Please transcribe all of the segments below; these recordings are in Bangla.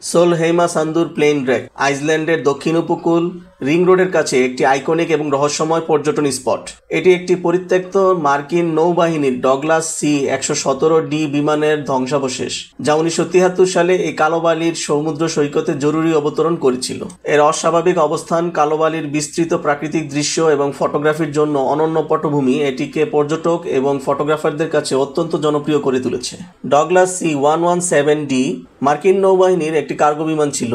সোলহেইমা সান্দুর প্লেন ড্র্যাগ আইসল্যান্ডের দক্ষিণ উপকূল রিং রোডের কাছে একটি আইকনিক এবং রহস্যময় পর্যটন স্পট। এটি একটি পরিত্যক্ত মার্কিন নৌবাহিনীর ডগলাস C-117D বিমানের ধ্বংসাবশেষ, যা 1973 সালে এই কালো বালির সমুদ্র সৈকতে জরুরি অবতরণ করেছিল। এর অস্বাভাবিক অবস্থান, কালো বালির বিস্তৃত প্রাকৃতিক দৃশ্য এবং ফটোগ্রাফির জন্য অনন্য পটভূমি এটিকে পর্যটক এবং ফটোগ্রাফারদের কাছে অত্যন্ত জনপ্রিয় করে তুলেছে। ডগলাস C-117D মার্কিন নৌবাহিনীর একটি কার্গো বিমান ছিল।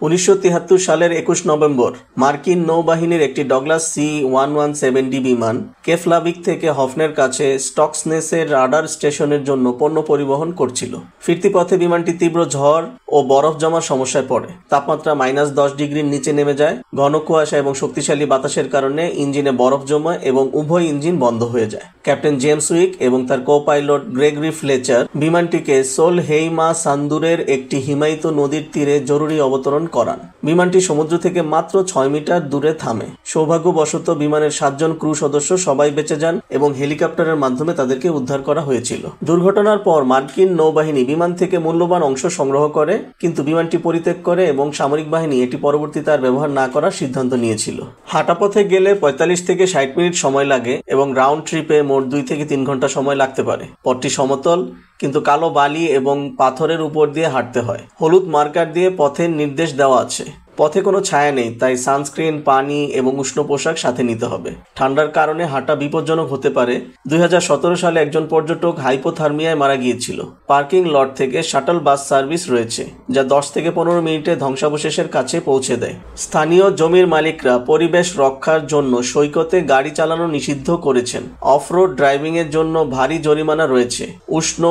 1973 সালের 21 নভেম্বর মার্কিন নৌবাহিনীর একটি ডগলাস C-117D বিমান কেফলাভিক থেকে হফনের কাছে স্টকসনেসের রাডার স্টেশনের জন্য পণ্য পরিবহন করছিল। ফিরতি পথে বিমানটি তীব্র ঝড় ও বরফ জমার সমস্যায় পড়ে। তাপমাত্রা -10 ডিগ্রির নিচে নেমে যায়। ঘন কুয়াশা এবং শক্তিশালী বাতাসের কারণে ইঞ্জিনে বরফ জমায় এবং উভয় ইঞ্জিন বন্ধ হয়ে যায়। ক্যাপ্টেন জেমস উইক এবং তার কো-পাইলট গ্রেগরি ফ্লেচার বিমানটিকে সোলহেইমা সান্দুরের একটি হিমায়িত নদীর তীরে জরুরি অবতরণ করান। বিমানটি সমুদ্র থেকে মাত্র 6 মিটার দূরে থামে। সৌভাগ্যবশত বিমানের 7 জন ক্রু সদস্য সবাই বেঁচে যান এবং হেলিকপ্টারের মাধ্যমে তাদেরকে উদ্ধার করা হয়েছিল। দুর্ঘটনার পর মার্কিন নৌবাহিনী বিমান থেকে মূল্যবান অংশ সংগ্রহ করে, কিন্তু বিমানটি পরিত্যাগ করে এবং সামরিক বাহিনী এটি পরবর্তীতে আর ব্যবহার না করার সিদ্ধান্ত নিয়েছিল। হাঁটা পথে গেলে 45 থেকে 60 মিনিট সময় লাগে এবং রাউন্ড ট্রিপে মোট 2 থেকে 3 ঘন্টা সময় লাগতে পারে। পথটি সমতল, কিন্তু কালো বালি এবং পাথরের উপর দিয়ে হাঁটতে হয়। হলুদ মার্কার দিয়ে পথের নির্দেশ দেওয়া আছে। পথে কোনো ছায়া নেই, তাই সানস্ক্রিন, পানি এবং উষ্ণ পোশাক সাথে নিতে হবে। ঠান্ডার কারণে হাঁটা বিপজ্জনক হতে পারে। 2017 সালে একজন পর্যটক হাইপোথার্মিয়ায় মারা গিয়েছিল। পার্কিং লট থেকে শাটল বাস সার্ভিস রয়েছে, যা 10 থেকে 15 মিনিটে ধ্বংসাবশেষের কাছে পৌঁছে দেয়। স্থানীয় জমির মালিকরা পরিবেশ রক্ষার জন্য সৈকতে গাড়ি চালানো নিষিদ্ধ করেছেন। অফ-রোড ড্রাইভিংয়ের জন্য ভারী জরিমানা রয়েছে। উষ্ণ,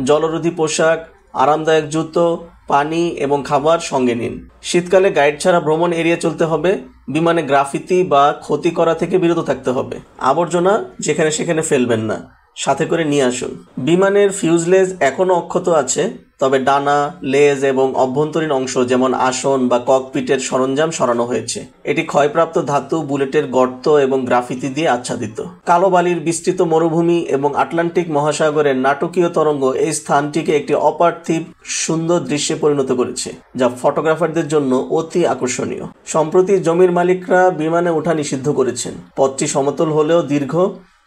জলরোধী পোশাক, আরামদায়ক জুতো, পানি এবং খাবার সঙ্গে নিন। শীতকালে গাইড ছাড়া ভ্রমণ এড়িয়ে চলতে হবে। বিমানে গ্রাফিতি বা ক্ষতি করা থেকে বিরত থাকতে হবে। আবর্জনা যেখানে সেখানে ফেলবেন না, সাথে করে নিয়ে আসুন। বিমানের ফিউজলেজ এখনও অক্ষত আছে, তবে ডানা, লেজ এবং অভ্যন্তরীণ অংশ যেমন আসন বা ককপিটের সরঞ্জাম সরানো হয়েছে। এটি ক্ষয়প্রাপ্ত ধাতু, বুলেটের গর্ত এবং গ্রাফিতি দিয়ে আচ্ছাদিত। কালো বালির বিস্তৃত মরুভূমি এবং আটলান্টিক মহাসাগরের নাটকীয় তরঙ্গ এই স্থানটিকে একটি অপার্থিব সুন্দর দৃশ্যে পরিণত করেছে, যা ফটোগ্রাফারদের জন্য অতি আকর্ষণীয়। সম্প্রতি জমির মালিকরা বিমানে ওঠা নিষিদ্ধ করেছেন। পথটি সমতল হলেও দীর্ঘ,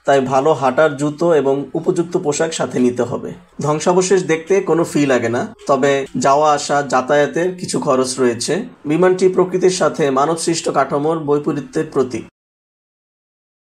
তাই ভালো হাঁটার জুতো এবং উপযুক্ত পোশাক সাথে নিতে হবে। ধ্বংসাবশেষ দেখতে কোনো ফি লাগে না, তবে যাওয়া আসা যাতায়াতের কিছু খরচ রয়েছে। বিমানটি প্রকৃতির সাথে মানবসৃষ্ট কাঠামোর বৈপরীত্যের প্রতীক।